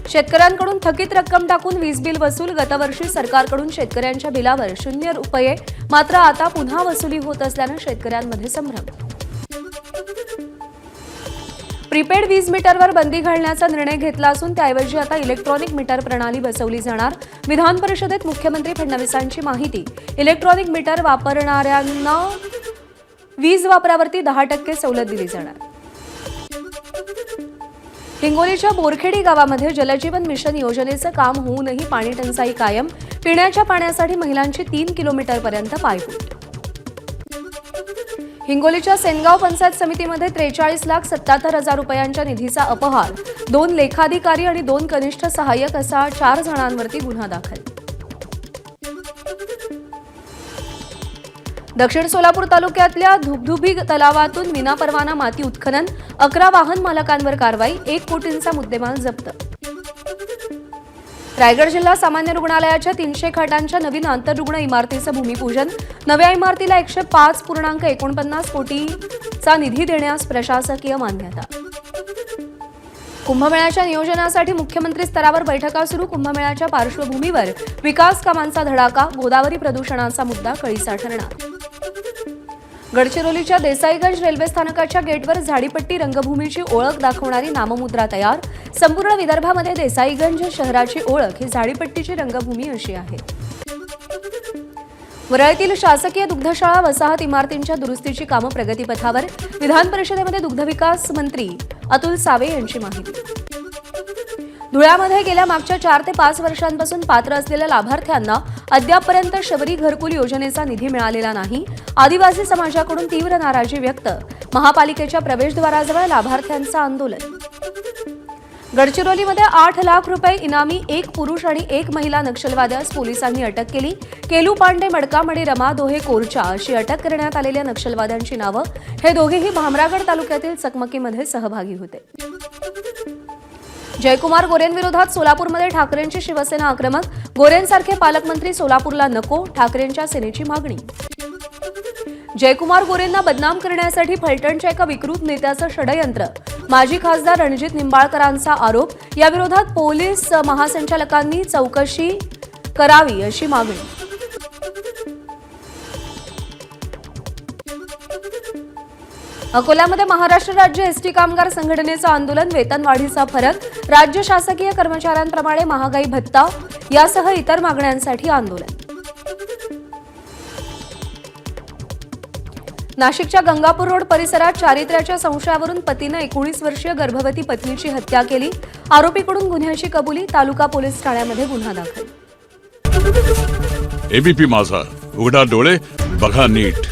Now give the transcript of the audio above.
शेतकऱ्यांकडून थकीत रक्कम टाकून वीज बिल वसूल। गतवर्षी सरकारकडून शेतकऱ्यांच्या बिलावर 0 रुपये, मात्र आता पुन्हा वसुली होत असल्याने शेतकऱ्यांमध्ये संभ्रम। प्रीपेड वीज मीटरवर बंदी घालण्याचा निर्णय घेतला असून त्याऐवजी आता इलेक्ट्रॉनिक मीटर प्रणाली बसवली जाणार। विधान परिषदेत मुख्यमंत्री फडणवीसांची माहिती। इलेक्ट्रॉनिक मीटर वापरणाऱ्यांना वीज वापरावरती 10% सवलत दिली जाणार। हिंगोलीच्या बोरखेडी गावामध्ये जलजीवन मिशन योजनेचं काम होऊनही पाणी टंचाई कायम। पिण्याच्या पाण्यासाठी महिलांची 3 किलोमीटरपर्यंत पायपीट। हिंगोलीच्या सेनगाव पंचायत समितीमध्ये 43,77,000 रुपयांच्या निधीचा अपहार। 2 लेखाधिकारी आणि 2 कनिष्ठ सहाय्यक असा 4 जणांवरती गुन्हा दाखल। दक्षिण सोलापूर तालुक्यातल्या धुबधुबी तलावातून विनापरवाना माती उत्खनन। 11 वाहन मालकांवर कारवाई। 1 कोटींचा मुद्देमाल जप्त। रायगड जिल्हा सामान्य रुग्णालयाच्या 300 खाटांच्या नवीन आंतररुग्ण इमारतीचं भूमिपूजन। नव्या इमारतीला 105.49 कोटीचा निधी देण्यास प्रशासकीय मान्यता। कुंभमेळ्याच्या नियोजनासाठी मुख्यमंत्री स्तरावर बैठका सुरू। कुंभमेळ्याच्या पार्श्वभूमीवर विकास कामांचा धडाका। गोदावरी प्रदूषणाचा मुद्दा कळीचा ठरणार। गडचिरोलीच्या देसाईगंज रेल्वे स्थानकाच्या गेटवर झाडीपट्टी रंगभूमीची ओळख दाखवणारी नाममुद्रा तयार। संपूर्ण विदर्भामध्ये देसाईगंज शहराची ओळख ही झाडीपट्टीची रंगभूमी अशी आहे। वरळीतील शासकीय दुग्धशाळा वसाहत इमारतींच्या दुरुस्तीची कामं प्रगतीपथावर। विधान परिषदेमध्ये दुग्धविकास मंत्री अतुल सावे यांची माहिती। धुळ्यामध्ये गेल्या मागच्या 4 ते 5 वर्षांपासून पात्र असलेल्या लाभार्थ्यांना अद्यापपर्यंत शबरी घरकुल योजनेचा निधी मिळालेला नाही। आदिवासी समाजाकडून तीव्र नाराजी व्यक्त। महापालिकेच्या प्रवेशद्वाराजवळ लाभार्थ्यांचं आंदोलन। गडचिरोलीमध्ये 8 लाख रुपये इनामी 1 पुरुष आणि 1 महिला नक्षलवाद्यास पोलिसांनी अटक केली। केलू पांडे मडकाम आणि रमा दोहे कोरचा अशी अटक करण्यात आलेल्या नक्षलवाद्यांची नावं। हे दोघेही भामरागड तालुक्यातील चकमकीमध्ये सहभागी होते। जयकुमार गोरेंविरोधात सोलापूरमध्ये ठाकरेंची शिवसेना आक्रमक। गोरेंसारखे पालकमंत्री सोलापूरला नको, ठाकरेंच्या सेनेची मागणी। जयकुमार गोरेंना बदनाम करण्यासाठी फलटणच्या एका विकृत नेत्याचं षडयंत्र। माजी खासदार रणजित निंबाळकरांचा आरोप। याविरोधात पोलीस महासंचालकांनी चौकशी करावी अशी मागणी। अकोल्यामध्ये महाराष्ट्र राज्य एसटी कामगार संघटनेचं आंदोलन। वेतनवाढीचा फरक। राज्य शासकीय कर्मचाऱ्यांप्रमाणे महागाई भत्ता यासह इतर मागण्यांसाठी आंदोलन। नाशिकच्या गंगापूर रोड परिसरात चारित्र्याच्या संशयावरून पतीनं 19 वर्षीय गर्भवती पत्नीची हत्या केली। आरोपीकडून गुन्ह्याची कबुली। तालुका पोलीस ठाण्यामध्ये गुन्हा दाखल। एबीपी माझा, उघडा डोळे बघा नीट।